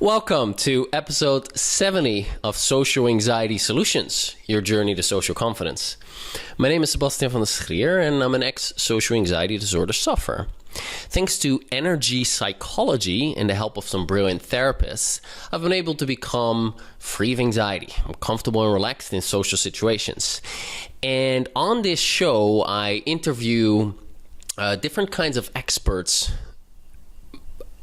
Welcome to episode 70 of Social Anxiety Solutions, your journey to social confidence. My name is Sebastian van der Schrier and I'm an ex-social anxiety disorder sufferer. Thanks to energy psychology and the help of some brilliant therapists, I've been able to become free of anxiety. I'm comfortable and relaxed in social situations. And on this show, I interview different kinds of experts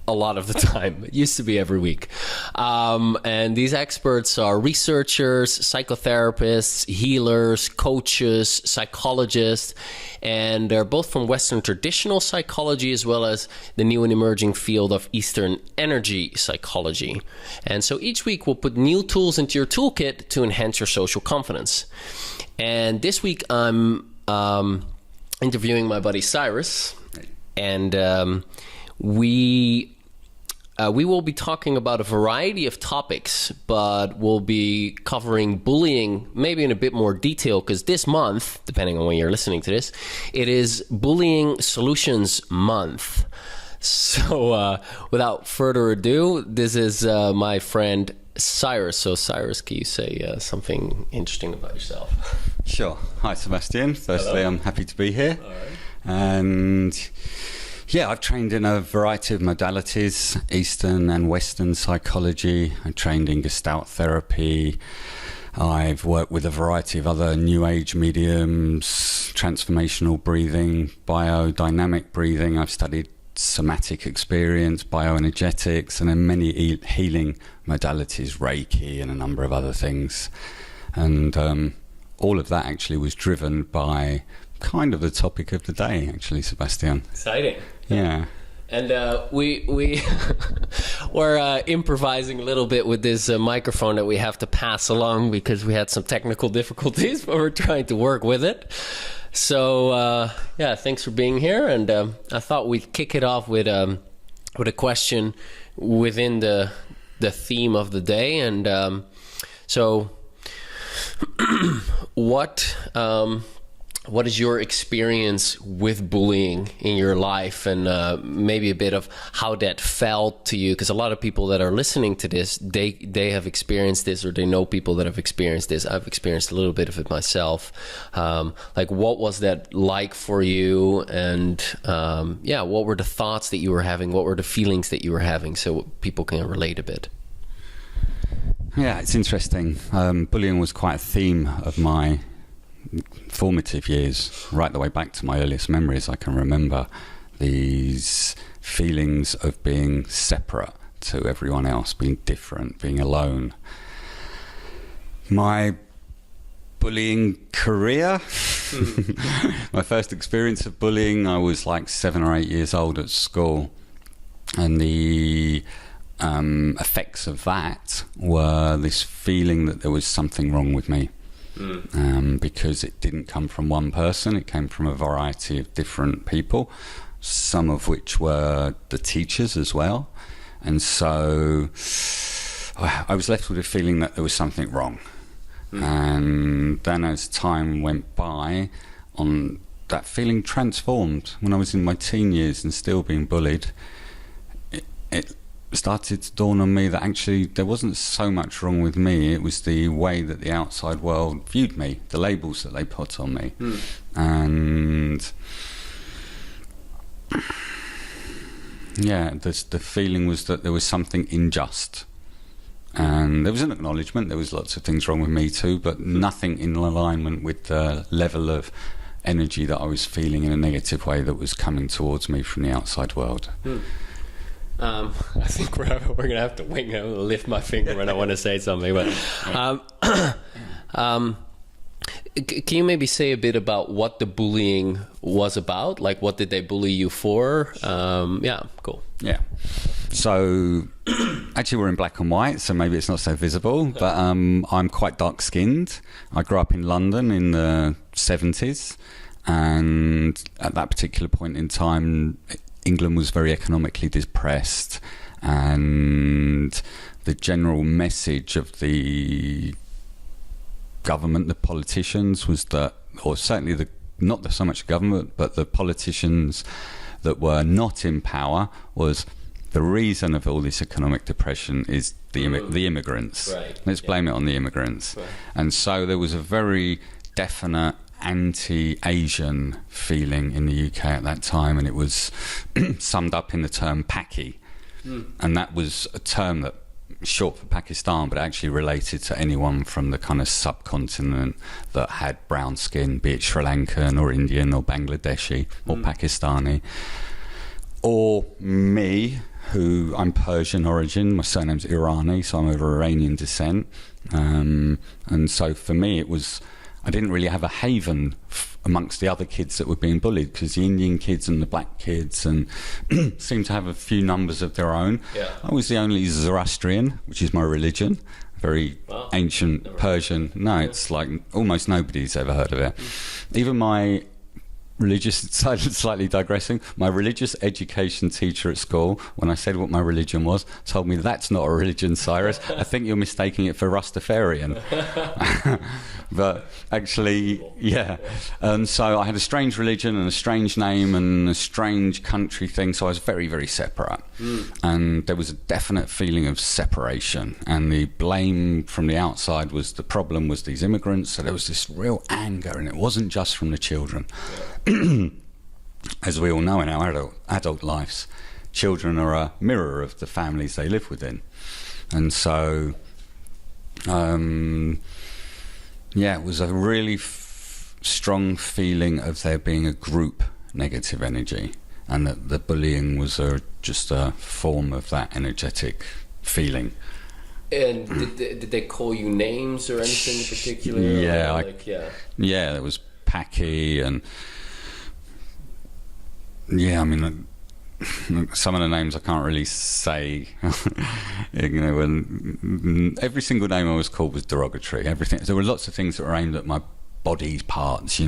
a lot of the time. It used to be every week. And these experts are researchers, psychotherapists, healers, coaches, psychologists, and they're both from Western traditional psychology as well as the new and emerging field of Eastern energy psychology. And so each week we'll put new tools into your toolkit to enhance your social confidence. And this week I'm interviewing my buddy Cyrus, and we will be talking about a variety of topics, but we'll be covering bullying maybe in a bit more detail because this month, depending on when you're listening to this, it is Bullying Solutions Month. So without further ado, this is my friend Cyrus. So Cyrus, can you say something interesting about yourself? Sure. Hi, Sebastian. Firstly, Hello. I'm happy to be here. All right. And yeah, I've trained in a variety of modalities, Eastern and Western psychology. I trained in Gestalt therapy. I've worked with a variety of other new age mediums, transformational breathing, biodynamic breathing. I've studied somatic experience, bioenergetics, and then many healing modalities, Reiki and a number of other things. And all of that actually was driven by kind of the topic of the day, actually, Sebastian. Exciting. Yeah. And we're improvising a little bit with this microphone that we have to pass along because we had some technical difficulties, but we're trying to work with it. So yeah, thanks for being here. And I thought we'd kick it off with a question within the theme of the day. And so, what is your experience with bullying in your life, and maybe a bit of how that felt to you? Because a lot of people that are listening to this, they have experienced this, or they know people that have experienced this. I've experienced a little bit of it myself. Like, what was that like for you? And yeah, what were the thoughts that you were having? What were the feelings that you were having, so people can relate a bit? Yeah, it's interesting. Bullying was quite a theme of my formative years, right the way back to my earliest memories. I can remember these feelings of being separate to everyone else, being different, being alone. My bullying career, my first experience of bullying, I was like 7 or 8 years old at school, and the effects of that were this feeling that there was something wrong with me. Because it didn't come from one person, it came from a variety of different people, some of which were the teachers as well. And so I was left with a feeling that there was something wrong. And then as time went by, that feeling transformed. When I was in my teen years and still being bullied, it started to dawn on me that actually there wasn't so much wrong with me. It was the way that the outside world viewed me, the labels that they put on me. And yeah, the feeling was that there was something unjust. And there was an acknowledgement, there was lots of things wrong with me too, but nothing in alignment with the level of energy that I was feeling in a negative way that was coming towards me from the outside world. I think we're going to have to wing it, lift my finger when I want to say something. But can you maybe say a bit about what the bullying was about? Like, what did they bully you for? Yeah, cool. Yeah. So actually we're in black and white, so maybe it's not so visible, but I'm quite dark-skinned. I grew up in London in the 70s, and at that particular point in time, England was very economically depressed, and the general message of the government, the politicians, was that, or certainly not so much the government, but the politicians that were not in power, was the reason of all this economic depression is the immigrants. Right. Let's blame it on the immigrants. Right. And so there was a very definite anti-Asian feeling in the UK at that time, and it was summed up in the term Paki. And that was a term that short for Pakistan, but actually related to anyone from the kind of subcontinent that had brown skin, be it Sri Lankan or Indian or Bangladeshi or Pakistani. Or me, who I'm Persian origin, my surname's Irani, so I'm of Iranian descent. And so for me it was, I didn't really have a haven amongst the other kids that were being bullied, because the Indian kids and the black kids and seemed to have a few numbers of their own. Yeah. I was the only Zoroastrian, which is my religion, very ancient Persian. No, it's like almost nobody's ever heard of it. Even my religious, slightly digressing, my religious education teacher at school, when I said what my religion was, told me, that's not a religion, Cyrus. I think you're mistaking it for Rastafarian. But actually, yeah. And so I had a strange religion and a strange name and a strange country thing, so I was very, very separate. And there was a definite feeling of separation, and the blame from the outside was, the problem was these immigrants, so there was this real anger, and it wasn't just from the children. As we all know in our adult lives, children are a mirror of the families they live within. And so it was a really strong feeling of there being a group negative energy, and that the bullying was just a form of that energetic feeling. And did they call you names or anything in particular? Yeah, there was Paki, and I mean, some of the names I can't really say. And every single name I was called was derogatory. Everything. There were lots of things that were aimed at my body parts,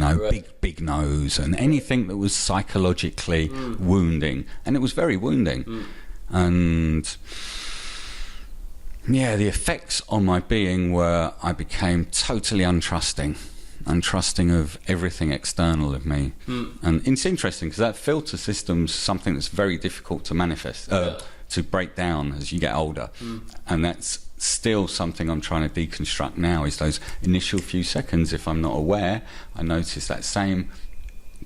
big nose, and anything that was psychologically wounding, and it was very wounding. And the effects on my being were, I became totally untrusting of everything external of me. And it's interesting because that filter system's something that's very difficult to manifest, to break down as you get older. And that's still something I'm trying to deconstruct now, is those initial few seconds. If I'm not aware, I notice that same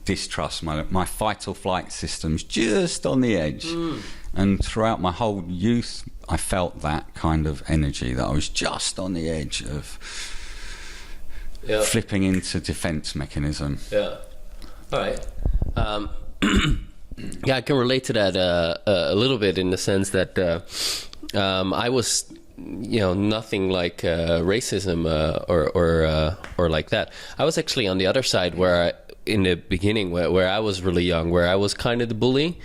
distrust, my fight or flight system's just on the edge. And throughout my whole youth, I felt that kind of energy, that I was just on the edge of flipping into defense mechanism. All right. I can relate to that a little bit, in the sense that I was, nothing like racism or like that. I was actually on the other side, where in the beginning, where I was really young, where I was kind of the bully.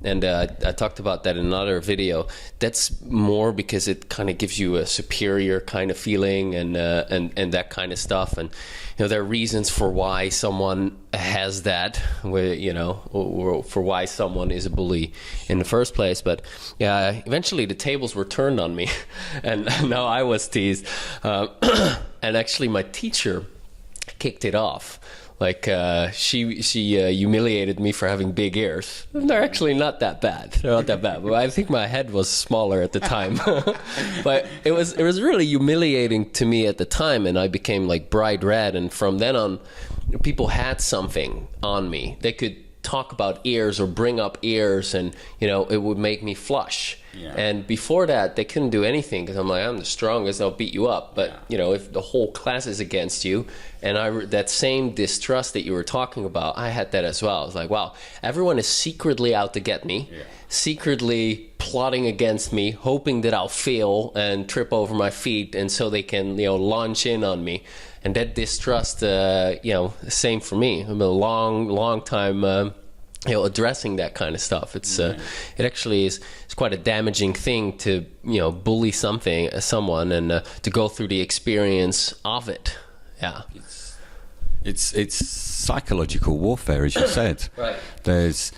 And I talked about that in another video. That's more because it kind of gives you a superior kind of feeling, and that kind of stuff. And there are reasons for why someone has that, or for why someone is a bully in the first place. But eventually the tables were turned on me, and now I was teased. And actually, my teacher kicked it off. Like she humiliated me for having big ears. They're actually not that bad. They're not that bad. But I think my head was smaller at the time. But it was really humiliating to me at the time, and I became like bright red. And from then on, people had something on me. They could talk about ears or bring up ears, and it would make me flush. And before that, they couldn't do anything, because I'm like, I'm the strongest, I'll beat you up. But if the whole class is against you, and that same distrust that you were talking about, I had that as well. I was like, wow, everyone is secretly out to get me, secretly plotting against me, hoping that I'll fail and trip over my feet, and so they can launch in on me. And that distrust, same for me. I'm a long time addressing that kind of stuff. It's it actually is quite a damaging thing to bully someone, and to go through the experience of it. It's psychological warfare, as you said. Right. There's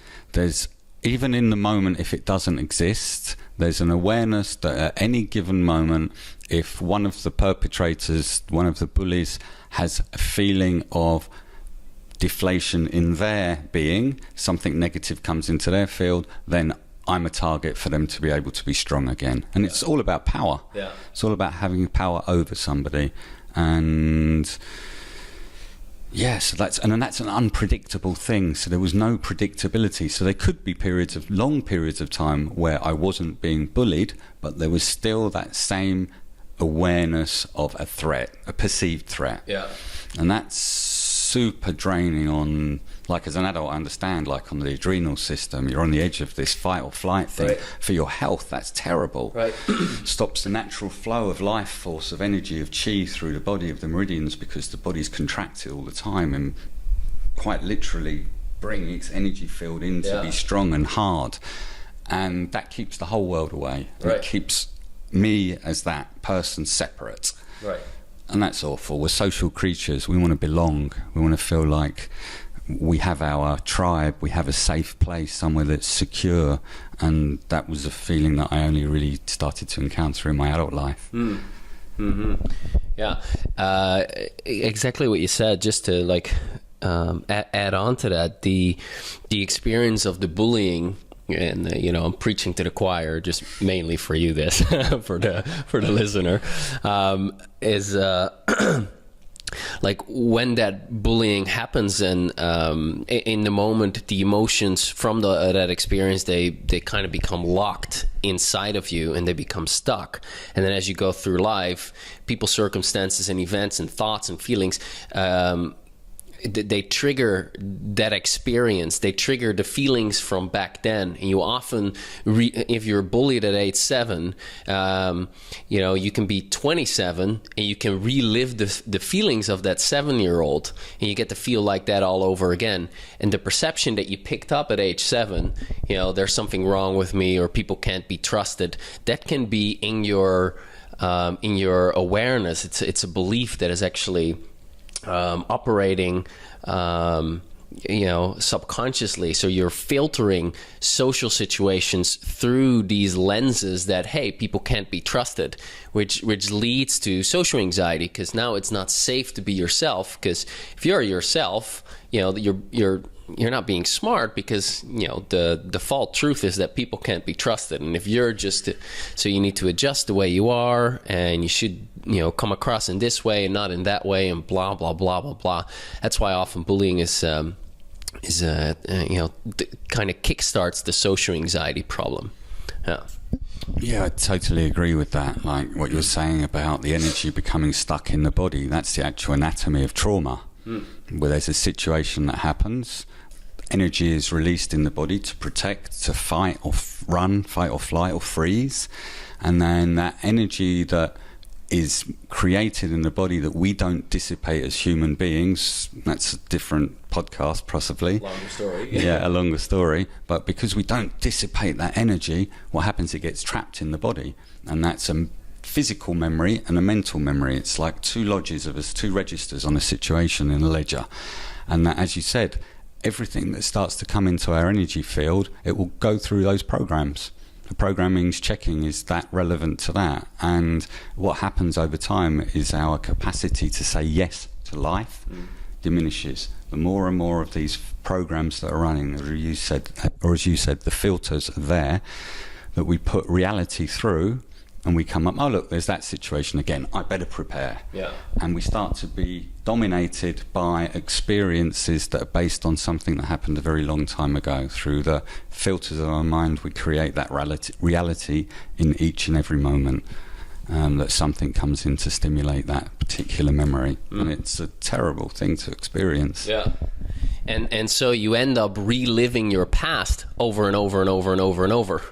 even in the moment, if it doesn't exist, there's an awareness that at any given moment, if one of the perpetrators, one of the bullies, has a feeling of deflation in their being, something negative comes into their field, then I'm a target for them to be able to be strong again. And it's all about power. Yeah. It's all about having power over somebody. And so that's an unpredictable thing. So there was no predictability. So there could be long periods of time where I wasn't being bullied, but there was still that same awareness of a threat, a perceived threat. Yeah. And that's super draining on, like, as an adult, I understand, like, on the adrenal system, you're on the edge of this fight or flight thing. Right. For your health, that's terrible. Right. Stops the natural flow of life force, of energy, of chi through the body, of the meridians, because the body's contracted all the time and quite literally bringing its energy field in to be strong and hard. And that keeps the whole world away. Right. It keeps me as that person separate. Right. And that's awful. We're social creatures. We want to belong. We want to feel like we have our tribe. We have a safe place, somewhere that's secure. And that was a feeling that I only really started to encounter in my adult life. Yeah. Exactly what you said. Just to add on to that, the experience of the bullying. And I'm preaching to the choir, just mainly for you. This for the listener is like when that bullying happens, and in the moment, the emotions from that experience they kind of become locked inside of you, and they become stuck. And then as you go through life, people, circumstances, and events, and thoughts and feelings. They trigger that experience. They trigger the feelings from back then. And you often, if you're bullied at age 7, you can be 27 and you can relive the feelings of that 7-year-old, and you get to feel like that all over again. And the perception that you picked up at age 7, there's something wrong with me, or people can't be trusted, that can be in your awareness. It's a belief that is actually operating subconsciously. So you're filtering social situations through these lenses that, hey, people can't be trusted, which leads to social anxiety, because now it's not safe to be yourself. Because if you're yourself, you're not being smart, because the default truth is that people can't be trusted. And if you're so you need to adjust the way you are, and you should come across in this way and not in that way, and blah blah blah blah blah. That's why often bullying is kind of kickstarts the social anxiety problem. Yeah, I totally agree with that. Like what you're saying about the energy becoming stuck in the body, that's the actual anatomy of trauma. Where there's a situation that happens, energy is released in the body to protect, to fight or run, fight or flight or freeze. And then that energy that is created in the body that we don't dissipate as human beings, that's a different podcast possibly. Longer story. Yeah, a longer story. But because we don't dissipate that energy, what happens, it gets trapped in the body. And that's a physical memory and a mental memory. It's like two registers on a situation in a ledger. And that, as you said, everything that starts to come into our energy field, it will go through those programs. The programming's checking, is that relevant to that? And what happens over time is our capacity to say yes to life diminishes. The more and more of these programs that are running, as you said, the filters are there that we put reality through, and we come up, oh look, there's that situation again, I better prepare. Yeah. And we start to be dominated by experiences that are based on something that happened a very long time ago. Through the filters of our mind, we create that reality in each and every moment, that something comes in to stimulate that particular memory. And it's a terrible thing to experience. Yeah. And so you end up reliving your past over and over and over and over and over,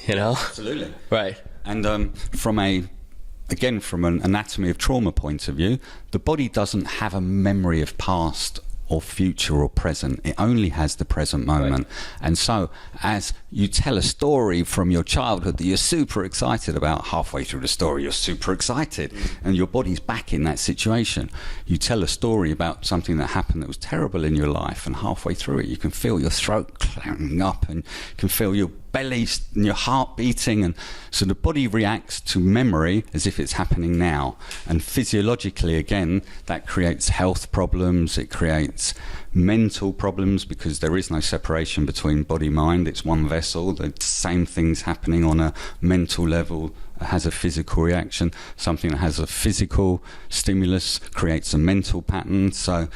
Absolutely. Right. And from an anatomy of trauma point of view, the body doesn't have a memory of past or future or present. It only has the present moment. Right. And so as you tell a story from your childhood that you're super excited about, halfway through the story you're super excited and your body's back in that situation. You tell a story about something that happened that was terrible in your life, and halfway through it you can feel your throat clamping up and you can feel your belly and your heart beating, and so the body reacts to memory as if it's happening now. And physiologically, again, that creates health problems. It creates mental problems because there is no separation between body mind. It's one vessel. The same things happening on a mental level has a physical reaction. Something that has a physical stimulus creates a mental pattern. So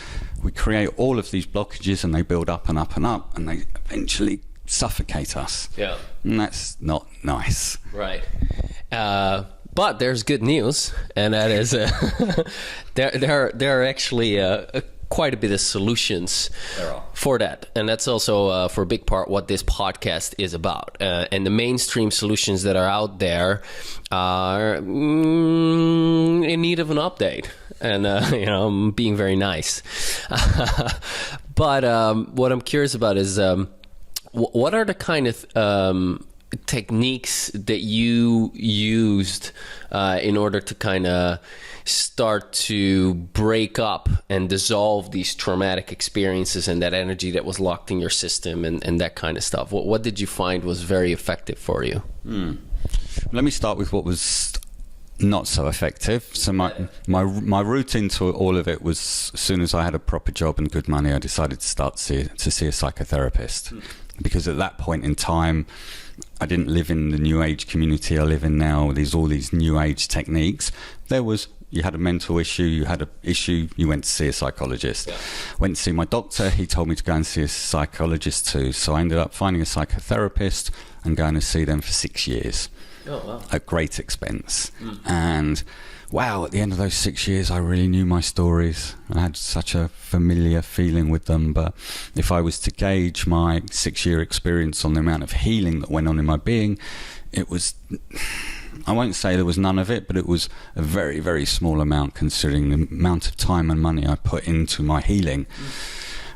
we create all of these blockages, and they build up and up and up, and they eventually suffocate us. Yeah. And that's not nice. Right. But there's good news, and that is there are actually quite a bit of solutions for that. And that's also, for a big part, what this podcast is about. And the mainstream solutions that are out there are in need of an update. And, I'm being very nice. But what I'm curious about is what are the kind of techniques that you used in order to kind of start to break up and dissolve these traumatic experiences and that energy that was locked in your system and that kind of stuff? What did you find was very effective for you? Let me start with what was not so effective. So my route into all of it was, as soon as I had a proper job and good money, I decided to start to see a psychotherapist. Because at that point in time, I didn't live in the New Age community I live in now. There's all these New Age techniques. You had a mental issue, you had an issue, you went to see a psychologist. Yeah. Went to see my doctor, he told me to go and see a psychologist too. So I ended up finding a psychotherapist and going to see them for 6 years. Oh, wow. At great expense. And wow, at the end of those 6 years, I really knew my stories. I had such a familiar feeling with them. But if I was to gauge my 6-year experience on the amount of healing that went on in my being, it was, I won't say there was none of it, but it was a very, very small amount considering the amount of time and money I put into my healing.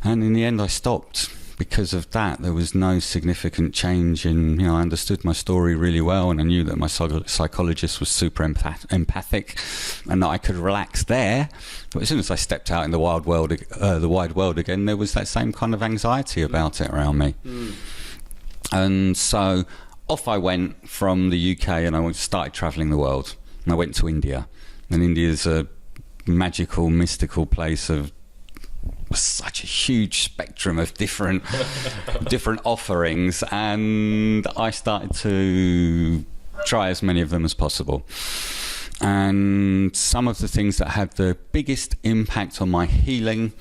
And in the end, I stopped. Because of that, there was no significant change in, I understood my story really well, and I knew that my psychologist was super empathic and that I could relax there. But as soon as I stepped out in the wide world again, there was that same kind of anxiety about it around me. And so off I went from the UK, and I started traveling the world. And I went to India. And India's a magical, mystical place of such a huge spectrum of different offerings, and I started to try as many of them as possible. And some of the things that had the biggest impact on my healing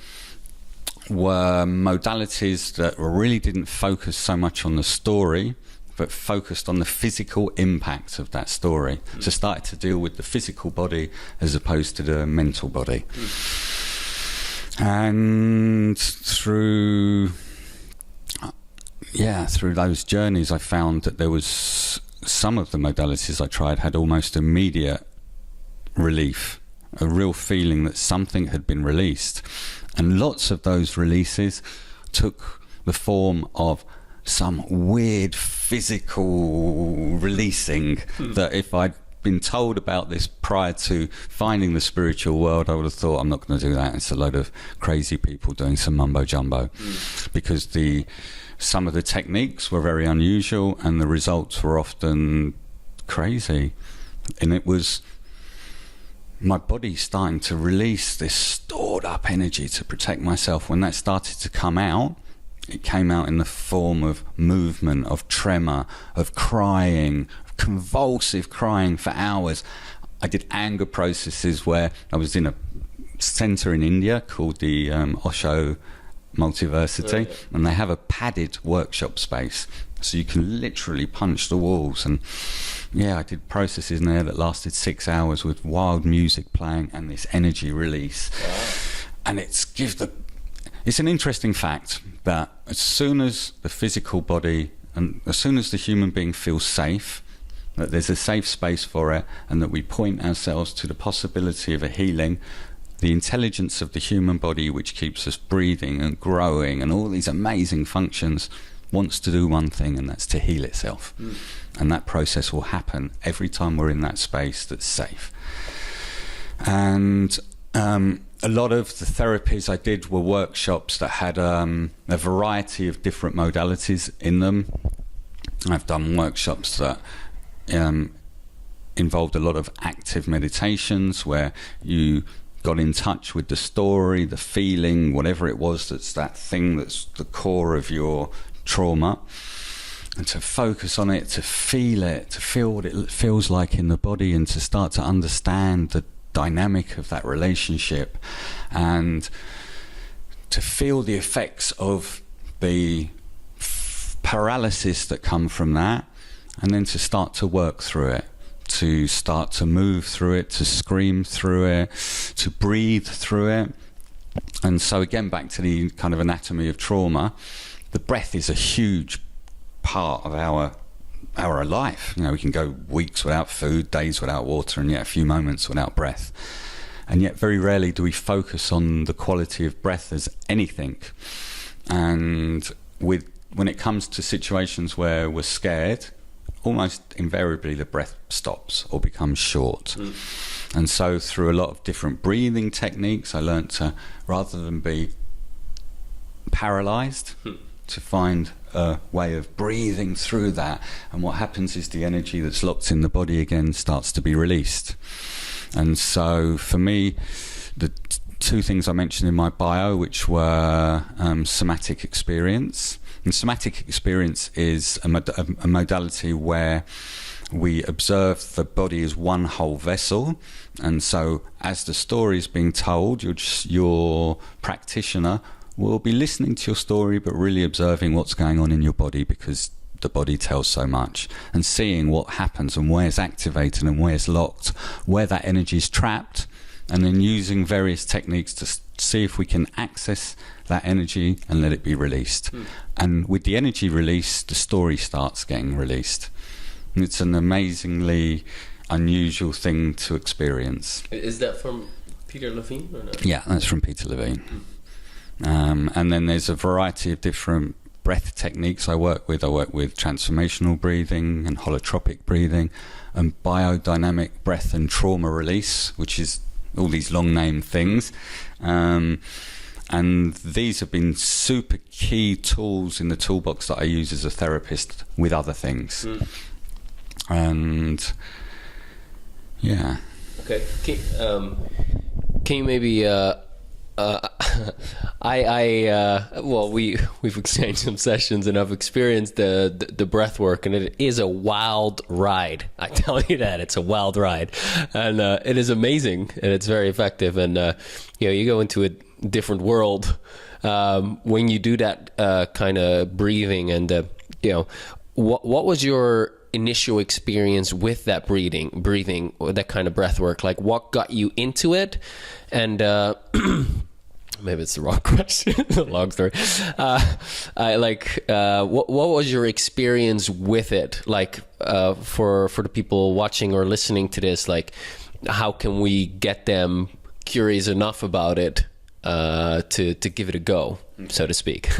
were modalities that really didn't focus so much on the story, but focused on the physical impact of that story. So started to deal with the physical body as opposed to the mental body. And through those journeys, I found that there was some of the modalities I tried had almost immediate relief, a real feeling that something had been released. And lots of those releases took the form of some weird physical releasing that if I'd been told about this prior to finding the spiritual world, I would have thought, I'm not going to do that. It's a load of crazy people doing some mumbo jumbo. Because some of the techniques were very unusual and the results were often crazy. And it was my body starting to release this stored up energy to protect myself. When that started to come out, it came out in the form of movement, of tremor, of crying, convulsive crying for hours. I did anger processes where I was in a center in India called the Osho Multiversity, and they have a padded workshop space, so you can literally punch the walls. And I did processes in there that lasted 6 hours with wild music playing and this energy release. And it's an interesting fact that as soon as the physical body and as soon as the human being feels safe, that there's a safe space for it, and that we point ourselves to the possibility of a healing, the intelligence of the human body, which keeps us breathing and growing and all these amazing functions, wants to do one thing, and that's to heal itself. And that process will happen every time we're in that space that's safe. And a lot of the therapies I did were workshops that had a variety of different modalities in them. I've done workshops that involved a lot of active meditations where you got in touch with the story, the feeling, whatever it was, that's that thing that's the core of your trauma, and to focus on it, to feel it, to feel what it feels like in the body, and to start to understand the dynamic of that relationship, and to feel the effects of the paralysis that come from that, and then to start to work through it, to start to move through it, to scream through it, to breathe through it. And so again, back to the kind of anatomy of trauma, the breath is a huge part of our life. You know, we can go weeks without food, days without water, and yet a few moments without breath. And yet very rarely do we focus on the quality of breath as anything. And when it comes to situations where we're scared, almost invariably the breath stops or becomes short. And so through a lot of different breathing techniques, I learned to, rather than be paralyzed, to find a way of breathing through that. And what happens is the energy that's locked in the body again starts to be released. And so for me, the two things I mentioned in my bio, which were somatic experience. And somatic experience is a modality where we observe the body as one whole vessel. And so as the story is being told, your practitioner will be listening to your story, but really observing what's going on in your body, because the body tells so much, and seeing what happens and where's activated and where's locked, where that energy is trapped, and then using various techniques to see if we can access that energy and let it be released. And with the energy released, the story starts getting released. And it's an amazingly unusual thing to experience. Is that from Peter Levine or not? Yeah, that's from Peter Levine. And then there's a variety of different breath techniques I work with. I work with transformational breathing and holotropic breathing and biodynamic breath and trauma release, which is all these long name things. And these have been super key tools in the toolbox that I use as a therapist with other things. And yeah. Okay. Can you maybe we've exchanged some sessions, and I've experienced the breath work, and it is a wild ride. I tell you that, it's a wild ride, and it is amazing, and it's very effective. And you go into a different world when you do that kind of breathing. And what was your initial experience with that breathing, that kind of breath work? Like, what got you into it? And maybe it's the wrong question. Long story. What was your experience with it? Like, for the people watching or listening to this, like, how can we get them curious enough about it to give it a go, so to speak?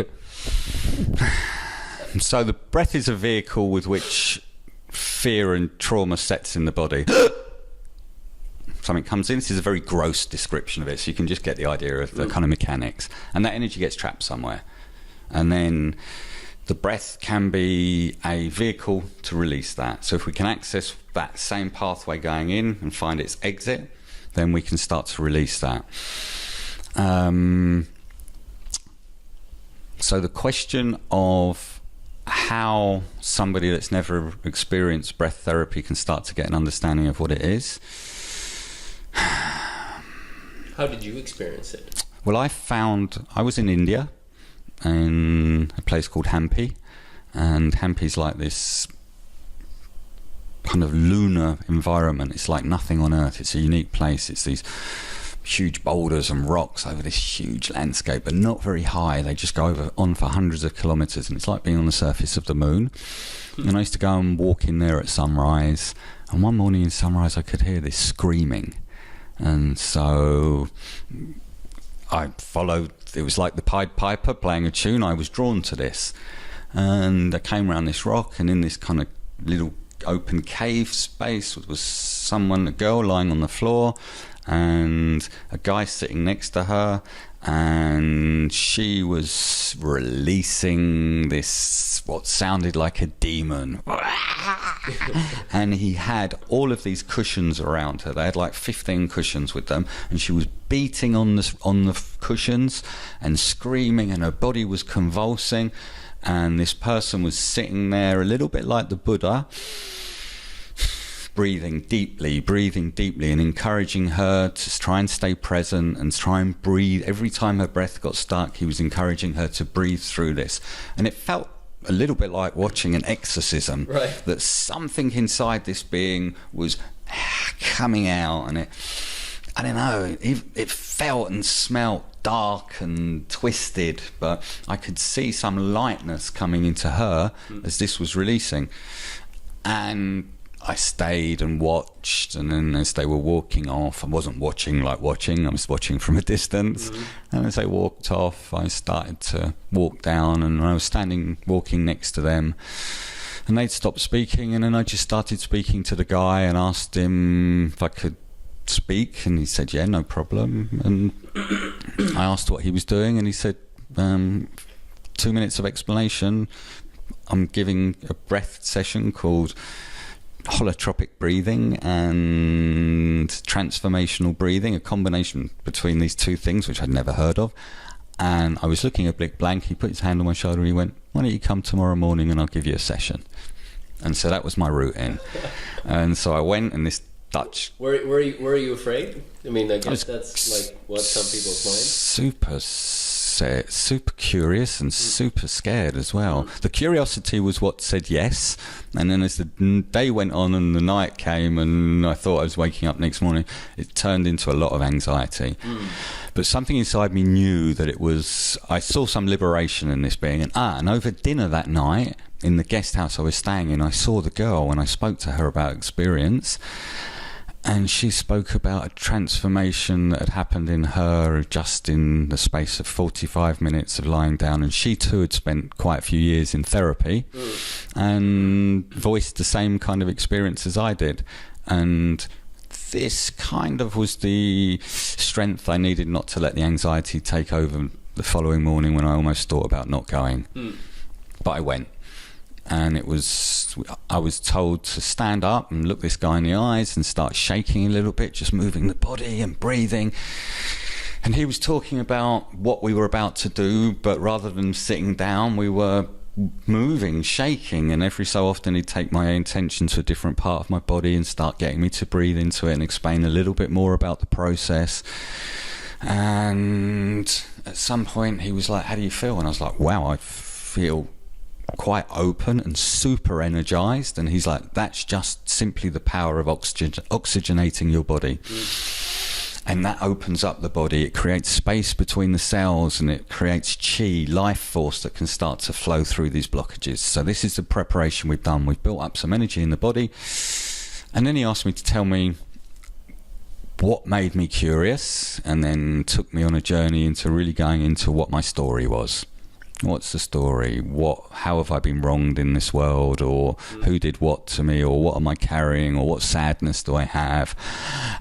So the breath is a vehicle with which fear and trauma sets in the body. Something comes in. This is a very gross description of it, so you can just get the idea of the kind of mechanics. And that energy gets trapped somewhere. And then the breath can be a vehicle to release that. So if we can access that same pathway going in and find its exit, then we can start to release that. So the question of how somebody that's never experienced breath therapy can start to get an understanding of what it is. How did you experience it? Well, I was in India in a place called Hampi, and Hampi's like this kind of lunar environment. It's like nothing on Earth. It's a unique place. It's these huge boulders and rocks over this huge landscape, but not very high. They just go on for hundreds of kilometers, and it's like being on the surface of the moon. And I used to go and walk in there at sunrise, and one morning in sunrise I could hear this screaming. And so I followed. It was like the Pied Piper playing a tune. I was drawn to this, and I came around this rock, and in this kind of little open cave space was a girl lying on the floor, and a guy sitting next to her, and she was releasing this, what sounded like a demon. And he had all of these cushions around her. They had like 15 cushions with them, and she was beating on the cushions and screaming, and her body was convulsing. And this person was sitting there a little bit like the Buddha, breathing deeply, and encouraging her to try and stay present and try and breathe. Every time her breath got stuck, he was encouraging her to breathe through this. And it felt a little bit like watching an exorcism, right? That something inside this being was coming out, and I don't know, it felt and smelt dark and twisted, but I could see some lightness coming into her as this was releasing. And I stayed and watched, and then as they were walking off, I wasn't watching, I was watching from a distance. And as they walked off, I started to walk down, and I was walking next to them, and they'd stopped speaking, and then I just started speaking to the guy and asked him if I could speak, and he said, yeah, no problem. And I asked what he was doing, and he said, 2 minutes of explanation. I'm giving a breath session called holotropic breathing and transformational breathing, a combination between these two things, which I'd never heard of. And I was looking a bit blank. He put his hand on my shoulder and he went, why don't you come tomorrow morning and I'll give you a session. And so that was my route in. And so I went, and this Dutch. Were you afraid? I mean, I guess that's like what some people's minds. Super curious and super scared as well. The curiosity was what said yes, and then as the day went on and the night came and I thought I was waking up next morning, it turned into a lot of anxiety. But something inside me knew that I saw some liberation in this being. And over dinner that night in the guest house I was staying in, I saw the girl and I spoke to her about experience. And she spoke about a transformation that had happened in her just in the space of 45 minutes of lying down. And she too had spent quite a few years in therapy and voiced the same kind of experience as I did. And this kind of was the strength I needed not to let the anxiety take over the following morning when I almost thought about not going. But I went. And I was told to stand up and look this guy in the eyes and start shaking a little bit, just moving the body and breathing. And he was talking about what we were about to do, but rather than sitting down, we were moving, shaking, and every so often he'd take my attention to a different part of my body and start getting me to breathe into it and explain a little bit more about the process. And at some point he was like, how do you feel? And I was like, wow, I feel quite open and super energized. And he's like, that's just simply the power of oxygenating your body. And that opens up the body. It creates space between the cells, and it creates chi, life force, that can start to flow through these blockages. So this is the preparation we've done. We've built up some energy in the body. And then he asked me to tell me what made me curious, and then took me on a journey into really going into what my story was. What's the story? How have I been wronged in this world? Or who did what to me? Or what am I carrying? Or what sadness do I have?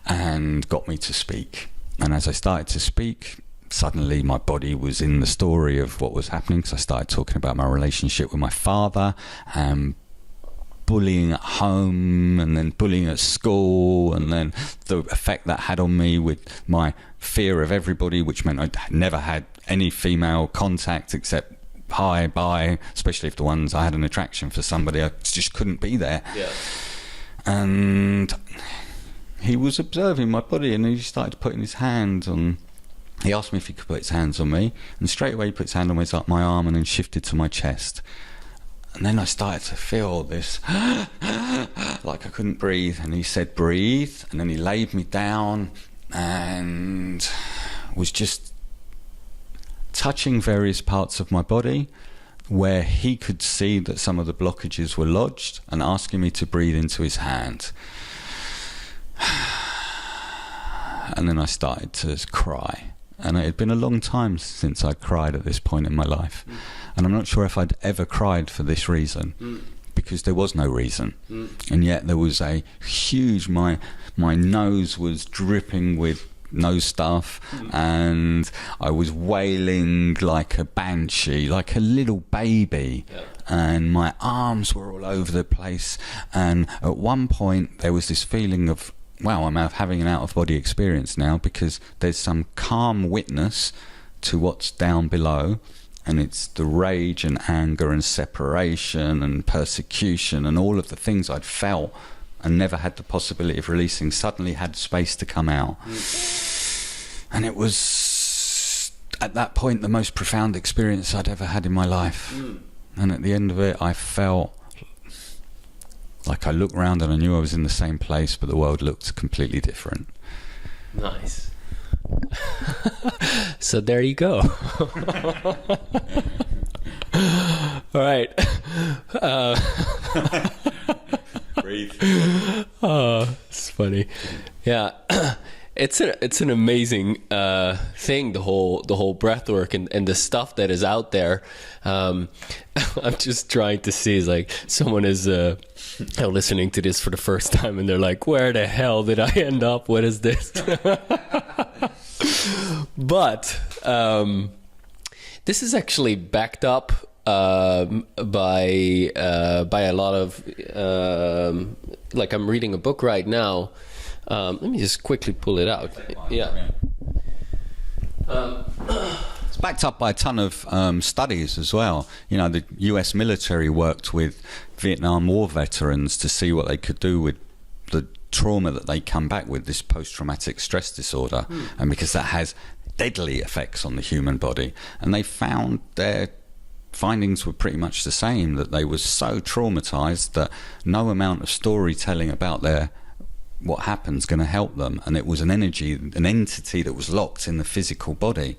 And got me to speak. And as I started to speak, suddenly my body was in the story of what was happening. So I started talking about my relationship with my father, and bullying at home, and then bullying at school, and then the effect that had on me with my fear of everybody, which meant I never had any female contact except hi, bye, especially if the ones I had an attraction for somebody, I just couldn't be there. Yeah. And he was observing my body, and he started putting his hands on. He asked me if he could put his hands on me, and straight away he put his hand on my arm and then shifted to my chest. And then I started to feel this, like I couldn't breathe. And he said, breathe. And then he laid me down and was just touching various parts of my body where he could see that some of the blockages were lodged, and asking me to breathe into his hand. And then I started to cry. And it had been a long time since I'd cried at this point in my life. And I'm not sure if I'd ever cried for this reason, because there was no reason. And yet there was a huge, my nose was dripping with know stuff, and I was wailing like a banshee, like a little baby. Yeah. And my arms were all over the place, and at one point there was this feeling of, wow, I'm having an out-of-body experience now, because there's some calm witness to what's down below, and it's the rage and anger and separation and persecution and all of the things I'd felt and never had the possibility of releasing suddenly had space to come out. And it was, at that point, the most profound experience I'd ever had in my life. And at the end of it, I felt like I looked around and I knew I was in the same place, but the world looked completely different. Nice. So there you go. All right. Breathe. Oh, it's funny. Yeah. It's an amazing thing, the whole breath work and the stuff that is out there. I'm just trying to see, is like someone is listening to this for the first time and they're like, where the hell did I end up? What is this? But this is actually backed up by a lot of like, I'm reading a book right now. Let me just quickly pull it out. Yeah. It's backed up by a ton of studies as well. You know, the US military worked with Vietnam War veterans to see what they could do with the trauma that they come back with, this post-traumatic stress disorder, and because that has deadly effects on the human body. And they found their findings were pretty much the same, that they were so traumatized that no amount of storytelling about what happens going to help them. And it was an entity that was locked in the physical body.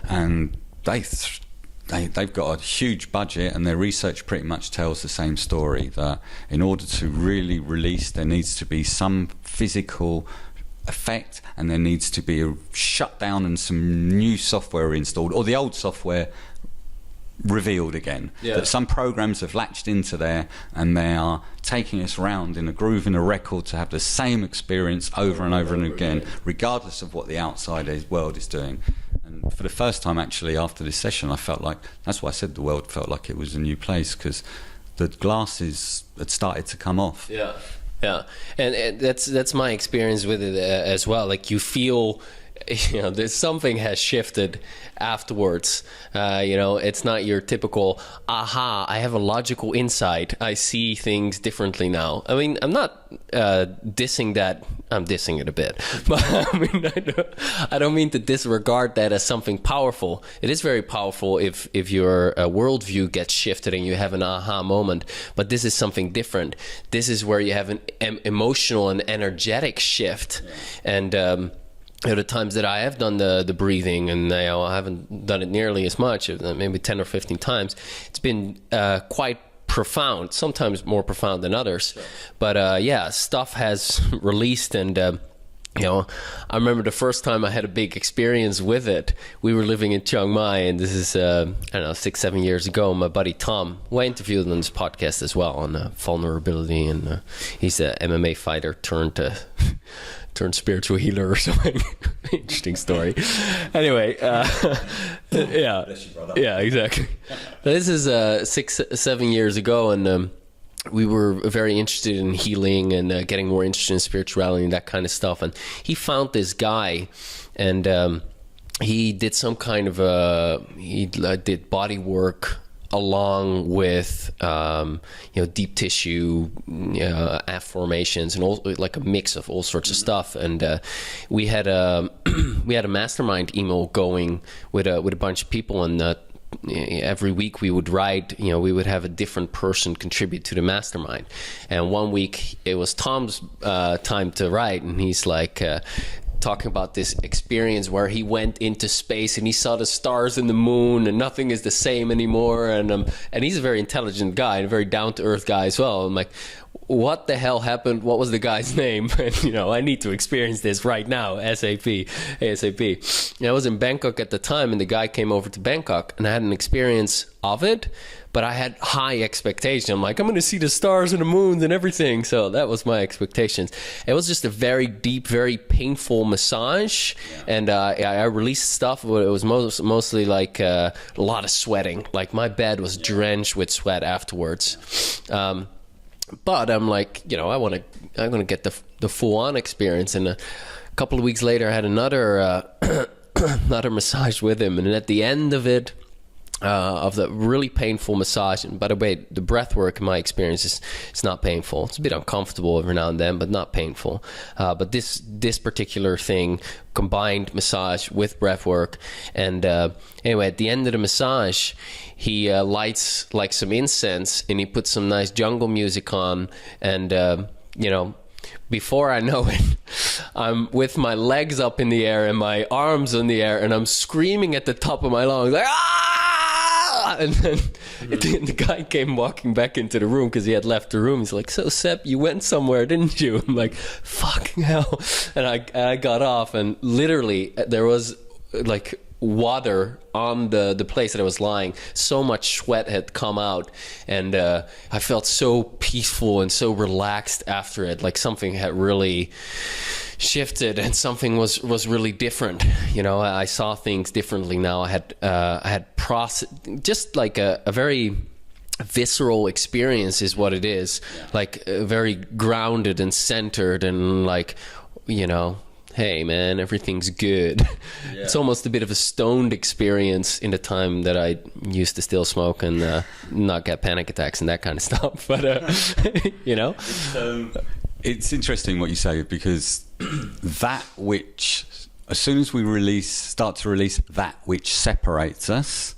And they've got a huge budget, and their research pretty much tells the same story, that in order to really release, there needs to be some physical effect, and there needs to be a shutdown and some new software installed, or the old software revealed again. Yeah. That some programs have latched into there, and they are taking us around in a groove in a record to have the same experience over and over and again, regardless of what the outside world is doing. And for the first time, actually, after this session, I felt like, that's why I said the world felt like it was a new place, because the glasses had started to come off. Yeah, yeah, and that's my experience with it as well. Like, you feel, you know, there's something has shifted afterwards. You know, it's not your typical, aha, I have a logical insight, I see things differently now. I mean, I'm not dissing that. I'm dissing it a bit, but I mean, I don't mean to disregard that as something powerful. It is very powerful if your worldview gets shifted and you have an aha moment, but this is something different. This is where you have an emotional and energetic shift. And the times that I have done the breathing, and I haven't done it nearly as much, maybe 10 or 15 times, it's been quite profound, sometimes more profound than others. Sure. But yeah, stuff has released, and you know, I remember the first time I had a big experience with it. We were living in Chiang Mai, and this is I don't know, 6-7 years ago. My buddy Tom, who I interviewed on this podcast as well, on vulnerability, and he's a MMA fighter turned spiritual healer or something. Interesting story. Anyway, yeah, exactly. This is 6-7 years ago, and we were very interested in healing and getting more interested in spirituality and that kind of stuff. And he found this guy, and he did some kind of he did body work along with you know, deep tissue formations, and all, like a mix of all sorts of stuff. And we had a mastermind email going with a bunch of people, and every week we would write, you know, we would have a different person contribute to the mastermind. And one week it was Tom's time to write, and he's like talking about this experience where he went into space and he saw the stars and the moon, and nothing is the same anymore. And he's a very intelligent guy and a very down-to-earth guy as well. I'm like, what the hell happened? What was the guy's name? And, you know, I need to experience this right now, ASAP. And I was in Bangkok at the time, and the guy came over to Bangkok, and I had an experience of it, but I had high expectations. I'm like, I'm going to see the stars and the moons and everything. So that was my expectations. It was just a very deep, very painful massage. And I released stuff, but it was mostly like a lot of sweating. Like my bed was drenched with sweat afterwards. But I'm like, you know, I'm going to get the full-on experience. And a couple of weeks later, I had another another massage with him. And at the end of it, of the really painful massage, and by the way, the breath work in my experience is not painful. It's a bit uncomfortable every now and then, but not painful. But this particular thing combined massage with breath work. And anyway, at the end of the massage, he lights like some incense and he puts some nice jungle music on. And you know, before I know it, I'm with my legs up in the air and my arms in the air, and I'm screaming at the top of my lungs like, ah! And then the guy came walking back into the room because he had left the room. He's like, so Seb, you went somewhere, didn't you? I'm like, fucking hell. And I got off, and literally there was like water on the place that I was lying. So much sweat had come out, and I felt so peaceful and so relaxed after it. Like something had really shifted and something was really different. You know, I saw things differently now. I had just like a very visceral experience is what it is. Like very grounded and centered, and like, you know, hey man, everything's good. Yeah. It's almost a bit of a stoned experience in the time that I used to still smoke and not get panic attacks and that kind of stuff. But you know, it's interesting what you say, because that which, as soon as we start to release that which separates us,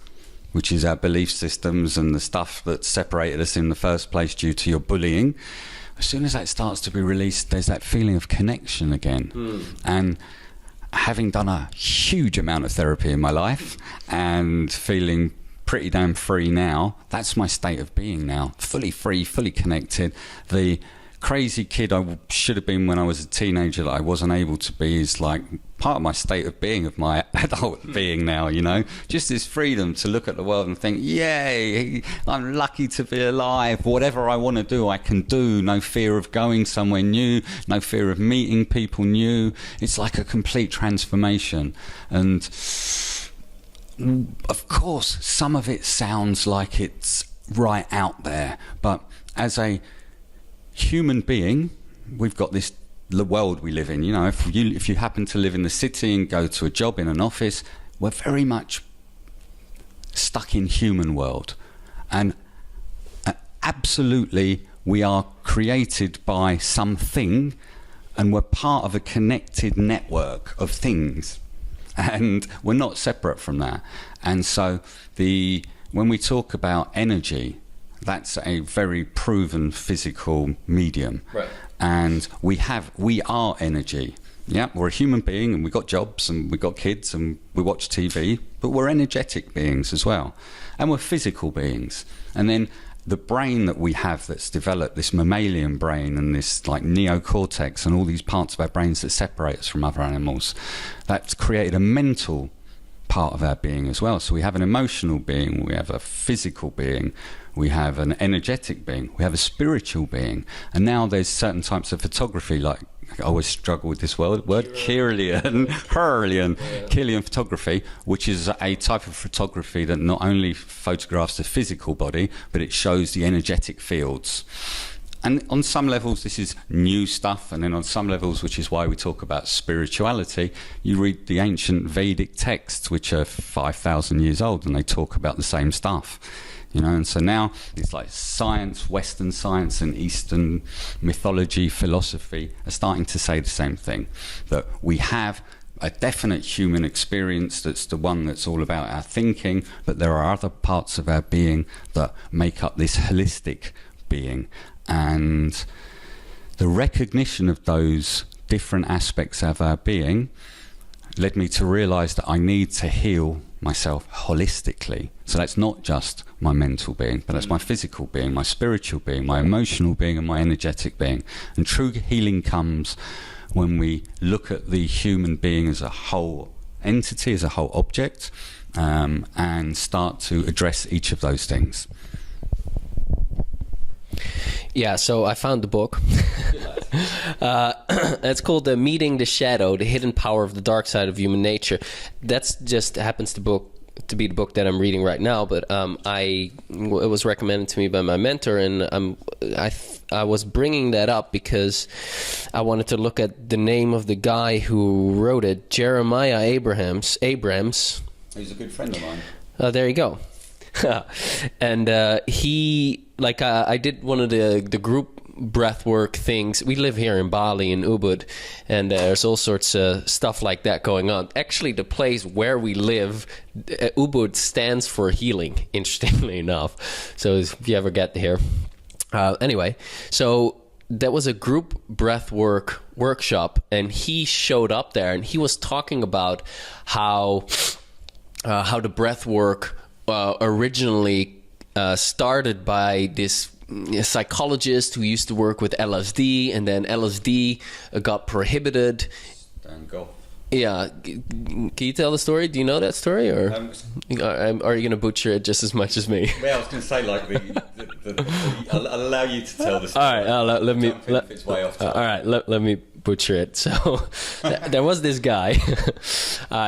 which is our belief systems and the stuff that separated us in the first place due to your bullying, as soon as that starts to be released, there's that feeling of connection again. And having done a huge amount of therapy in my life and feeling pretty damn free now, that's my state of being now. Fully free, fully connected. The crazy kid I should have been when I was a teenager that I wasn't able to be is like part of my state of being, of my adult being now, you know. Just this freedom to look at the world and think, yay, I'm lucky to be alive. Whatever I want to do, I can do. No fear of going somewhere new, no fear of meeting people new. It's like a complete transformation. And of course, some of it sounds like it's right out there, but as a human being, we've got the world we live in. You know, if you happen to live in the city and go to a job in an office, we're very much stuck in human world. And absolutely, we are created by something, and we're part of a connected network of things, and we're not separate from that. And so when we talk about energy, that's a very proven physical medium. Right. And we are energy. Yeah, we're a human being, and we've got jobs, and we've got kids, and we watch TV, but we're energetic beings as well. And we're physical beings. And then the brain that we have that's developed, this mammalian brain and this like neocortex and all these parts of our brains that separate us from other animals, that's created a mental part of our being as well. So we have an emotional being, we have a physical being, we have an energetic being, we have a spiritual being. And now there's certain types of photography, like I always struggle with this word Kirlian photography, which is a type of photography that not only photographs the physical body, but it shows the energetic fields. And on some levels this is new stuff, and then on some levels, which is why we talk about spirituality, you read the ancient Vedic texts, which are 5,000 years old, and they talk about the same stuff. You know, and so now it's like science, Western science and Eastern mythology, philosophy are starting to say the same thing, that we have a definite human experience that's the one that's all about our thinking, but there are other parts of our being that make up this holistic being. And the recognition of those different aspects of our being led me to realize that I need to heal myself holistically. So that's not just my mental being, but that's my physical being, my spiritual being, my emotional being, and my energetic being. And true healing comes when we look at the human being as a whole entity, as a whole object, and start to address each of those things. Yeah, so I found the book. It's called Meeting the Shadow, The Hidden Power of the Dark Side of Human Nature. That's just happens to be the book that I'm reading right now, but it was recommended to me by my mentor, and I was bringing that up because I wanted to look at the name of the guy who wrote it, Jeremiah Abrams. He's a good friend of mine. There you go. And he, like, I did one of the group breathwork things. We live here in Bali, in Ubud, and there's all sorts of stuff like that going on. Actually, the place where we live, Ubud, stands for healing, interestingly enough. So if you ever get here. Anyway, so that was a group breathwork workshop, and he showed up there, and he was talking about how the breathwork originally started by this psychologist who used to work with LSD, and then LSD got prohibited. Yeah, can you tell the story? Do you know that story, or are you going to butcher it just as much as me? Well, I was going to say, like, I'll allow you to tell the story. All right, let me. If it's way off. All right, let me butcher it. So there was this guy.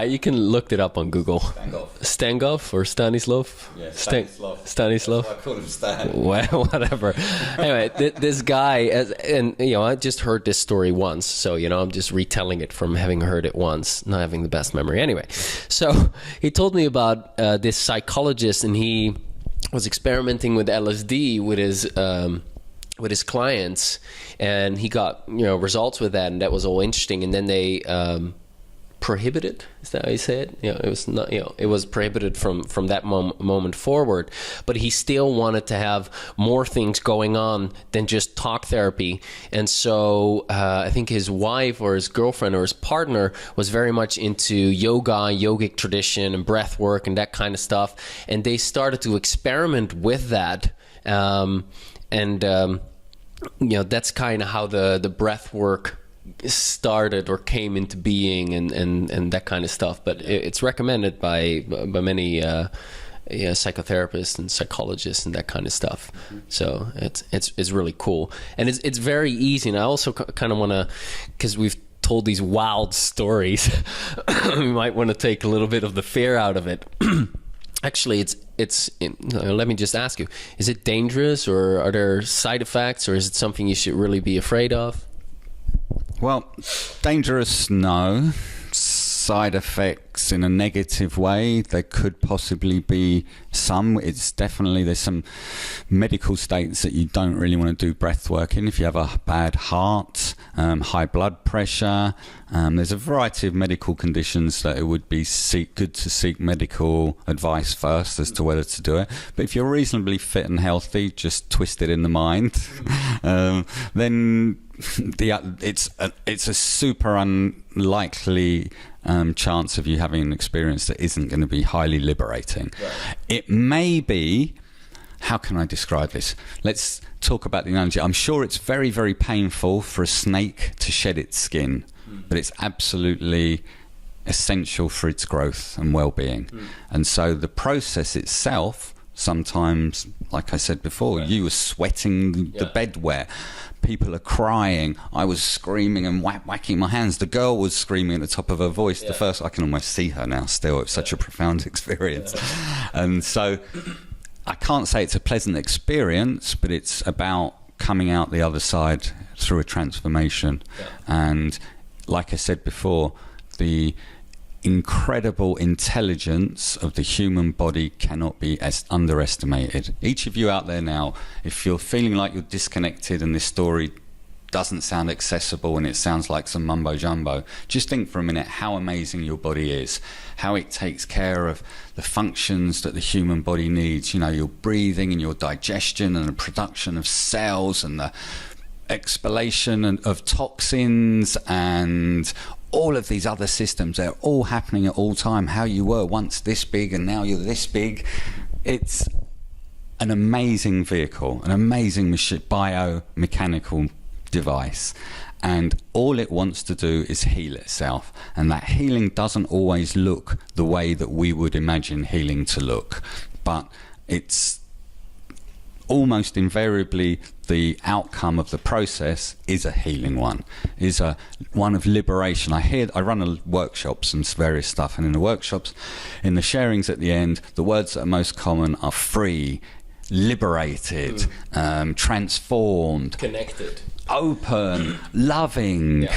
You can look it up on Google. Stangov or Stanislav? Yeah, Stanislav. Stanislav. I call him Stan. Well, whatever. Anyway, this guy, and I just heard this story once, so I'm just retelling it from having heard it once, not having the best memory. Anyway, so he told me about this psychologist, and he was experimenting with LSD with his clients, and he got results with that, and that was all interesting. And then they prohibited, is that how you say it? It was not, it was prohibited from that moment forward, but he still wanted to have more things going on than just talk therapy. And so I think his wife or his girlfriend or his partner was very much into yoga, yogic tradition, and breath work and that kind of stuff, and they started to experiment with that. That's kind of how the breath work started or came into being, and that kind of stuff. But it's recommended by many psychotherapists and psychologists and that kind of stuff. So it's really cool, and it's very easy. And I also kind of want to, because we've told these wild stories, we might want to take a little bit of the fear out of it. Actually, let me just ask you, is it dangerous, or are there side effects, or is it something you should really be afraid of? Well, dangerous, no. Side effects in a negative way, there could possibly be some. It's definitely, there's some medical states that you don't really want to do breath work in. If you have a bad heart, high blood pressure, there's a variety of medical conditions that it would be good to seek medical advice first as to whether to do it. But if you're reasonably fit and healthy, just twist it in the mind, then it's a super unlikely chance of you having an experience that isn't going to be highly liberating. Right. It may be, how can I describe this? Let's talk about the analogy. I'm sure it's very, very painful for a snake to shed its skin, but it's absolutely essential for its growth and well-being. And so the process itself, sometimes, like I said before, you were sweating the bedware. People are crying. I was screaming and whacking my hands. The girl was screaming at the top of her voice. The first, I can almost see her now still. It's such a profound experience. And so I can't say it's a pleasant experience, but it's about coming out the other side through a transformation. And like I said before, the incredible intelligence of the human body cannot be underestimated. Each of you out there now, if you're feeling like you're disconnected and this story doesn't sound accessible and it sounds like some mumbo jumbo, just think for a minute how amazing your body is, how it takes care of the functions that the human body needs, your breathing and your digestion and the production of cells and the expellation of toxins and all of these other systems. They're all happening at all time. How you were once this big and now you're this big. It's an amazing vehicle, an amazing biomechanical device. And all it wants to do is heal itself. And that healing doesn't always look the way that we would imagine healing to look. But it's almost invariably the outcome of the process is a healing one, is a one of liberation. I run workshops and various stuff, and in the workshops, in the sharings at the end, the words that are most common are free, liberated, transformed, connected, open, loving,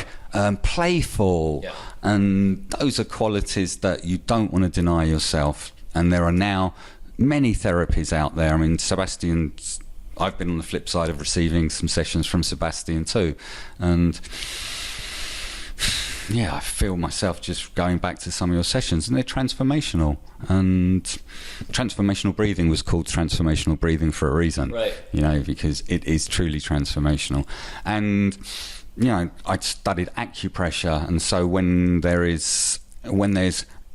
playful, and those are qualities that you don't want to deny yourself. And there are now many therapies out there. I mean, I've been on the flip side of receiving some sessions from Sebastian too, and I feel myself just going back to some of your sessions, and they're transformational. And transformational breathing was called transformational breathing for a reason, right? Because it is truly transformational. And I studied acupressure, and so when there's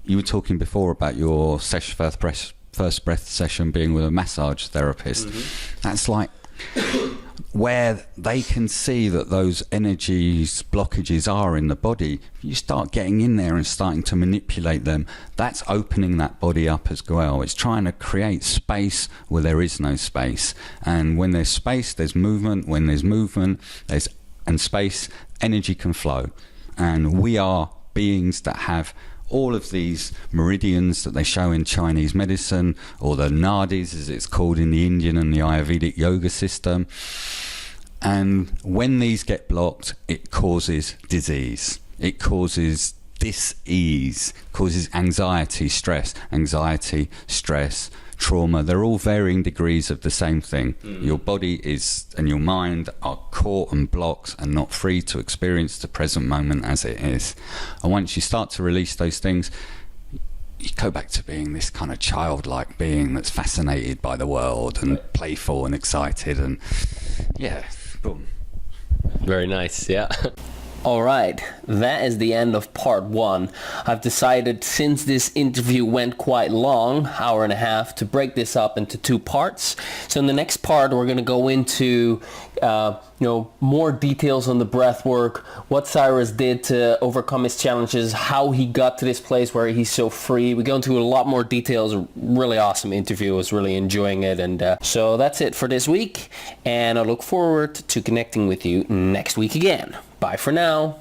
you were talking before about your first breath session being with a massage therapist. That's like where they can see that those blockages are in the body. If you start getting in there and starting to manipulate them, that's opening that body up as well. It's trying to create space where there is no space. And when there's space, there's movement. When there's movement, and space, energy can flow. And we are beings that have all of these meridians that they show in Chinese medicine, or the nadis as it's called in the Indian and the Ayurvedic yoga system. And when these get blocked, it causes disease. It causes dis-ease, causes anxiety, stress, trauma. They're all varying degrees of the same thing. Your body and your mind are caught and blocked and not free to experience the present moment as it is. And once you start to release those things, you go back to being this kind of childlike being that's fascinated by the world and playful and excited, and boom. Very nice, yeah. All right, that is the end of part 1. I've decided, since this interview went quite long, hour and a half, to break this up into 2 parts. So in the next part, we're going to go into more details on the breath work, what Cyrus did to overcome his challenges, how he got to this place where he's so free. We go into a lot more details. Really awesome interview. I was really enjoying it. And so that's it for this week. And I look forward to connecting with you next week again. Bye for now.